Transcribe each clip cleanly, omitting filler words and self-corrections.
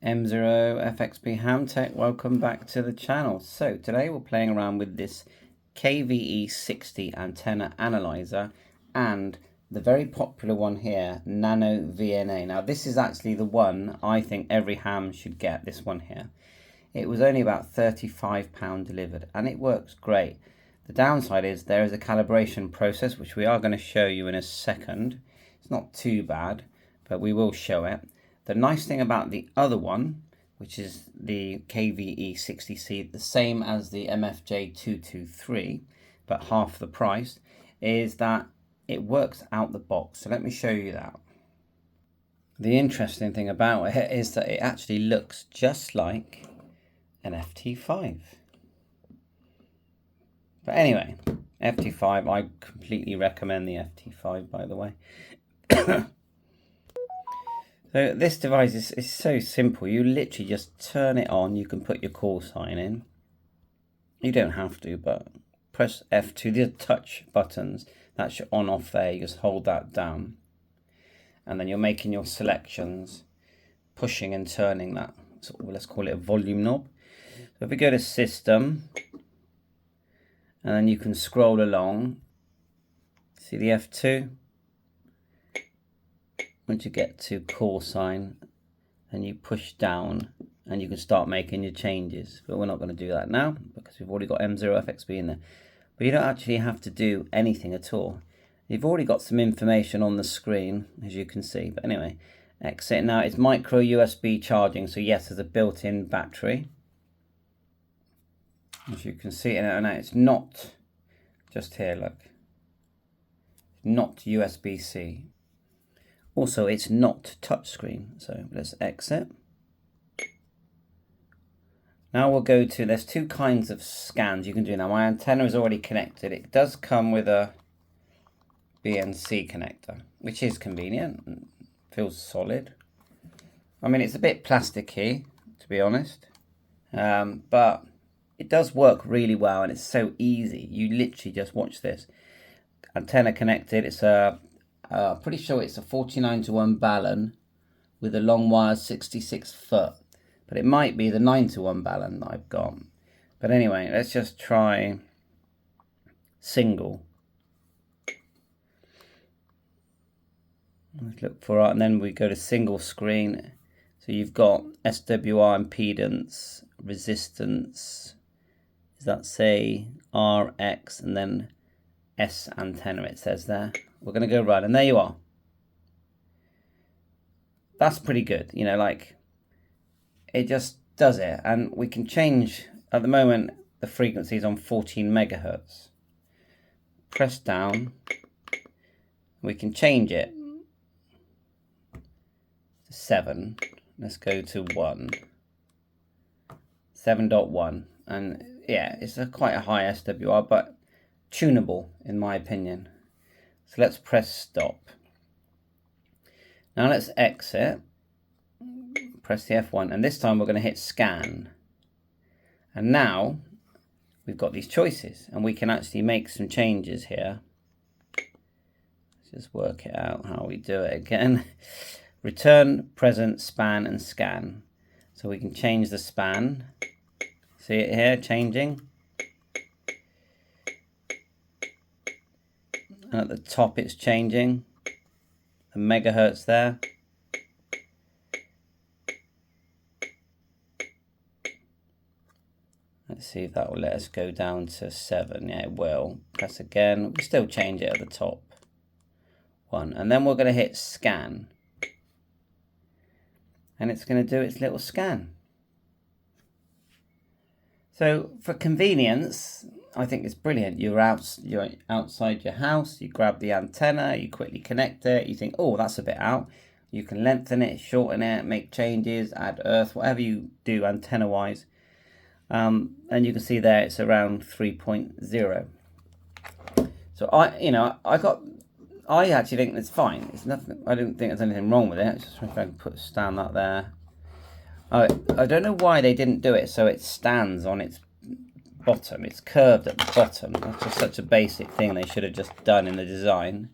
M0FXB Hamtech, welcome back to the channel. So today we're playing around with this KVE60 antenna analyzer and the very popular one here, Nano VNA. Now this is actually the one I think every ham should get, this one here. It was only about £35 delivered and it works great. The downside is there is a calibration process which we are going to show you in a second. It's not too bad, but we will show it. The nice thing about the other one, which is the KVE60C, the same as the MFJ223, but half the price, is that it works out the box. So let me show you that. The interesting thing about it is that it actually looks just like an FT5. But anyway, FT5, I completely recommend the FT5, by the way. So this device is so simple. You literally just turn it on. You can put your call sign in. You don't have to, but press F2. These are touch buttons. That's your on off there. You just hold that down. And then you're making your selections, pushing and turning that. So let's call it a volume knob. So if we go to system, and then you can scroll along. See the F2? Once you get to call sign, then you push down and you can start making your changes. But we're not going to do that now because we've already got M0FXB in there. But you don't actually have to do anything at all. You've already got some information on the screen, as you can see. But anyway, exit. Now it's micro USB charging. So yes, there's a built-in battery. As you can see, and now it's not just here, look. Not USB-C. Also, it's not touchscreen, so let's exit. Now we'll go to, there's two kinds of scans you can do now. My antenna is already connected. It does come with a BNC connector, which is convenient and feels solid. I mean, it's a bit plasticky, to be honest, but it does work really well and it's so easy. You literally just watch this. Antenna connected, it's a pretty sure it's a 49:1 balun with a long wire 66 foot, but it might be the 9:1 balun that I've got. But anyway, let's just try single. Let's look for it, and then we go to single screen. So you've got SWR impedance, resistance, does that say RX, and then S antenna it says there. We're going to go right, and there you are. That's pretty good, you know, like it just does it. And we can change, at the moment the frequency is on 14 megahertz. Press down, we can change it to 7. Let's go to 1, 7.1, and yeah, it's quite a high SWR, but tunable in my opinion. So let's press stop. Now let's exit, press the F1, and this time we're going to hit scan. And now we've got these choices and we can actually make some changes here. Let's just work it out how we do it again. Return, present, span and scan. So we can change the span. See it here changing. And at the top it's changing the megahertz there. Let's see if that will let us go down to 7. Yeah, it will. Press again. We still change it at the top 1. And then we're going to hit scan. And it's going to do its little scan. So for convenience, I think it's brilliant. You're outside your house, you grab the antenna, you quickly connect it, you think, oh, that's a bit out. You can lengthen it, shorten it, make changes, add earth, whatever you do antenna-wise. And you can see there it's around 3.0. So I actually think it's fine. It's nothing. I don't think there's anything wrong with it. Just if I can stand that there. I don't know why they didn't do it so it stands on its bottom. It's curved at the bottom. That's just such a basic thing they should have just done in the design.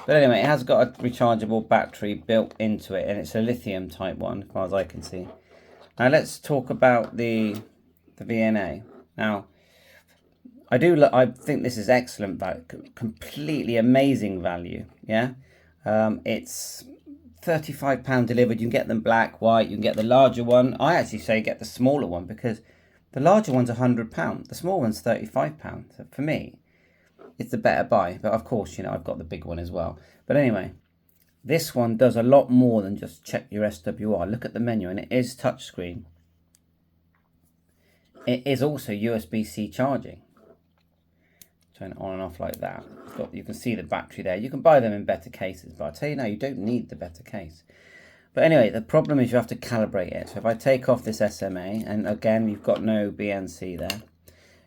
But anyway, it has got a rechargeable battery built into it, and it's a lithium type one, as far as I can see. Now let's talk about the VNA. Now, I think this is excellent value, completely amazing value. Yeah, it's £35 delivered. You can get them black, white. You can get the larger one. I actually say get the smaller one because the larger one's £100. The small one's £35. So for me, it's the better buy. But of course, you know, I've got the big one as well. But anyway, this one does a lot more than just check your SWR. Look at the menu, and it is touchscreen. It is also USB-C charging. Turn it on and off like that. You can see the battery there. You can buy them in better cases, but I tell you now, you don't need the better case. But anyway, the problem is you have to calibrate it. So if I take off this SMA, and again, you've got no BNC there,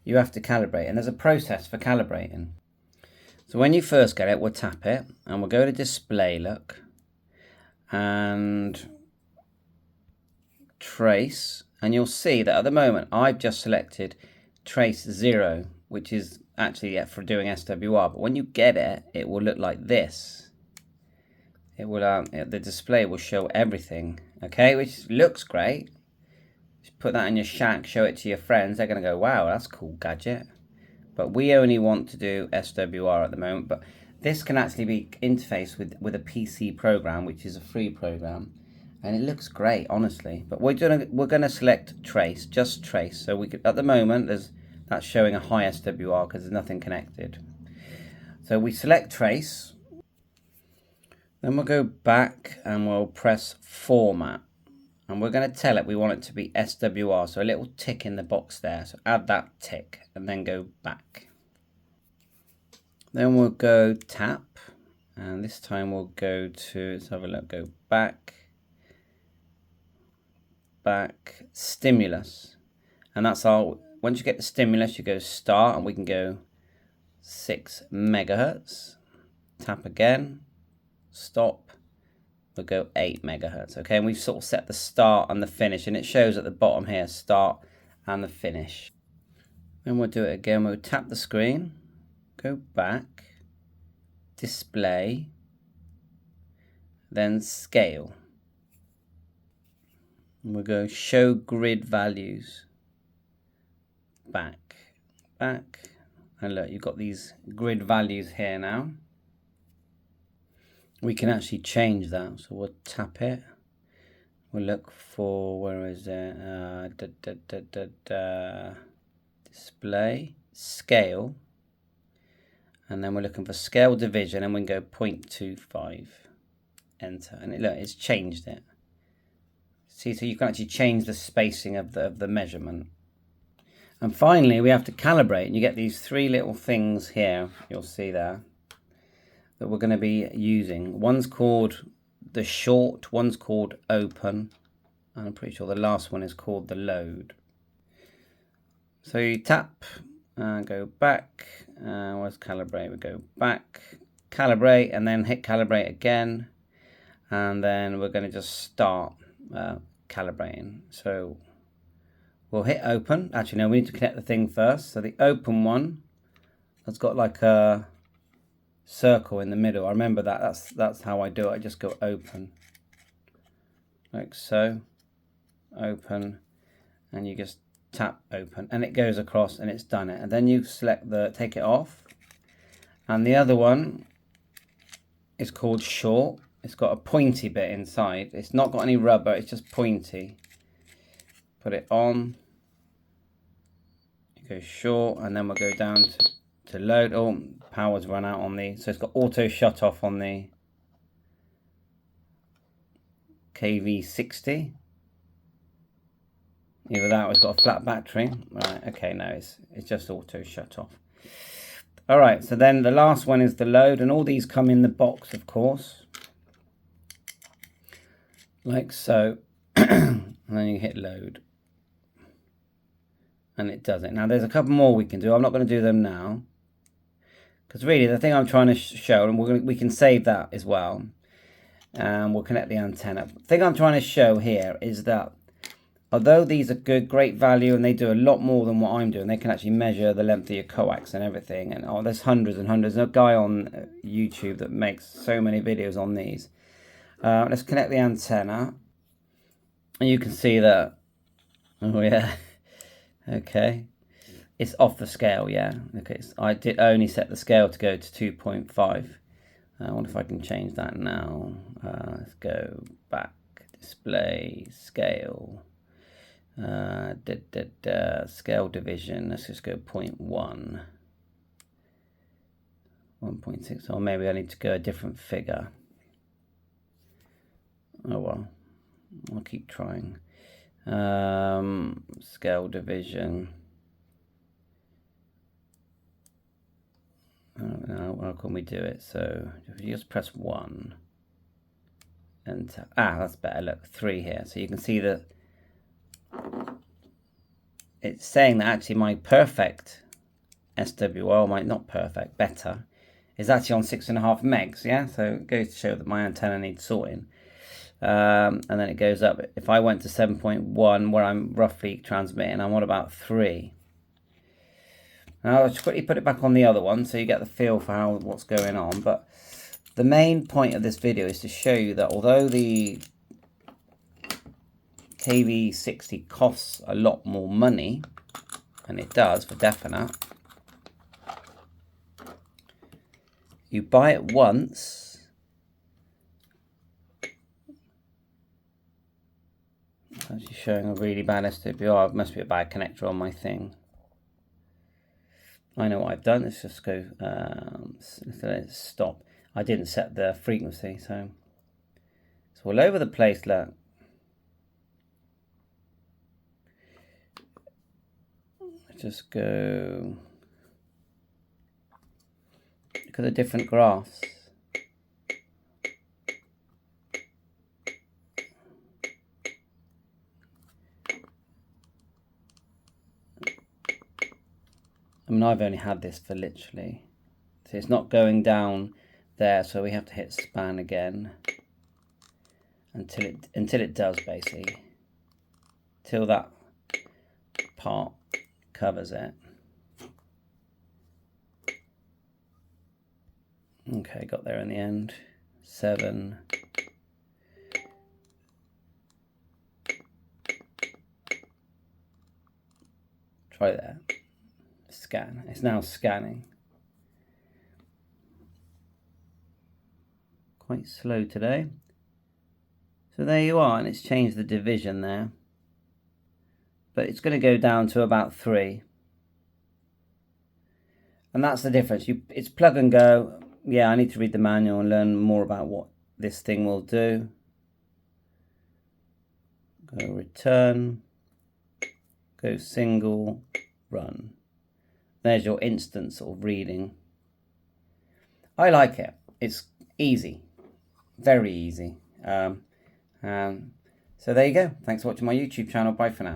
you have to calibrate. And there's a process for calibrating. So when you first get it, we'll tap it, and we'll go to display look, and trace, and you'll see that at the moment, I've just selected trace 0, which is actually for doing SWR, but when you get it, it will look like this. It will the display will show everything, okay, which looks great. Just put that in your shack, show it to your friends. They're going to go, wow, that's a cool gadget. But we only want to do SWR at the moment. But this can actually be interfaced with a PC program, which is a free program, and it looks great, honestly. But we're gonna select trace, just trace. So we could, at the moment, that's showing a high SWR because there's nothing connected. So we select trace, then we'll go back and we'll press format, and we're going to tell it we want it to be SWR, so a little tick in the box there. So add that tick and then go back. Then we'll go tap, and this time we'll go to, let's have a look, go back, stimulus, and that's our. Once you get the stimulus, you go start, and we can go 6 megahertz. Tap again, stop, we'll go 8 megahertz. Okay, and we've sort of set the start and the finish, and it shows at the bottom here, start and the finish. Then we'll do it again, we'll tap the screen, go back, display, then scale. And we'll go show grid values. Back, and look, you've got these grid values here now. We can actually change that, so we'll tap it. We'll look for, where is it? Display, scale, and then we're looking for scale division, and we can go 0.25. Enter, and look, it's changed it. See, so you can actually change the spacing of the measurement. And finally, we have to calibrate, and you get these 3 little things here, you'll see there, that we're going to be using. One's called the short, one's called open, and I'm pretty sure the last one is called the load. So you tap, go back, where's calibrate? We go back, calibrate, and then hit calibrate again, and then we're going to just start calibrating. So we'll hit open. Actually, no, we need to connect the thing first. So the open one has got like a circle in the middle. I remember that. That's how I do it. I just go open, like so. Open, and you just tap open, and it goes across, and it's done it. And then you select take it off. And the other one is called short. It's got a pointy bit inside. It's not got any rubber. It's just pointy. Put it on, you go short, and then we'll go down to load. Oh, power's run out on the, so it's got auto shut off on the KVE60. Either that or it's got a flat battery. Right, okay, no, it's just auto shut off. All right, so then the last one is the load, and all these come in the box, of course, like so. And then you hit load, and it does it. Now there's a couple more we can do. I'm not going to do them now, because really the thing I'm trying to show, and we can save that as well, and we'll connect the antenna. The thing I'm trying to show here is that although these are good, great value, and they do a lot more than what I'm doing, they can actually measure the length of your coax and everything. And oh, there's hundreds and hundreds. There's a guy on YouTube that makes so many videos on these. Let's connect the antenna. And you can see that, oh yeah, okay. It's off the scale, yeah. Okay, so I did only set the scale to go to 2.5. I wonder if I can change that now. Let's go back, display, scale. Scale division, let's just go 0.1. 1.6, or maybe I need to go a different figure. Oh well, I'll keep trying. Scale division. Now, how can we do it? So if you just press 1, enter. That's better. Look, 3 here. So you can see that it's saying that actually my perfect SWO, my not perfect, better, is actually on 6.5 megs. Yeah, so it goes to show that my antenna needs sorting. And then it goes up. If I went to 7.1, where I'm roughly transmitting, I'm on about 3. Now I'll just quickly put it back on the other one so you get the feel for what's going on. But the main point of this video is to show you that although the KVE60 costs a lot more money, and it does for definite, you buy it once, it's actually showing a really bad SWR. It must be a bad connector on my thing. I know what I've done. Let's just go, let's stop. I didn't set the frequency, so it's all over the place, look. Just go, look at the different graphs. I mean, I've only had this for literally, so it's not going down there, so we have to hit span again until it does, basically, till that part covers it. Okay, got there in the end. 7. Try there. Scan. It's now scanning. Quite slow today. So there you are, and it's changed the division there. But it's going to go down to about 3. And that's the difference. It's plug and go. Yeah, I need to read the manual and learn more about what this thing will do. Go return. Go single. Run. There's your instant sort of reading. I like it. It's easy. Very easy. So there you go. Thanks for watching my YouTube channel. Bye for now.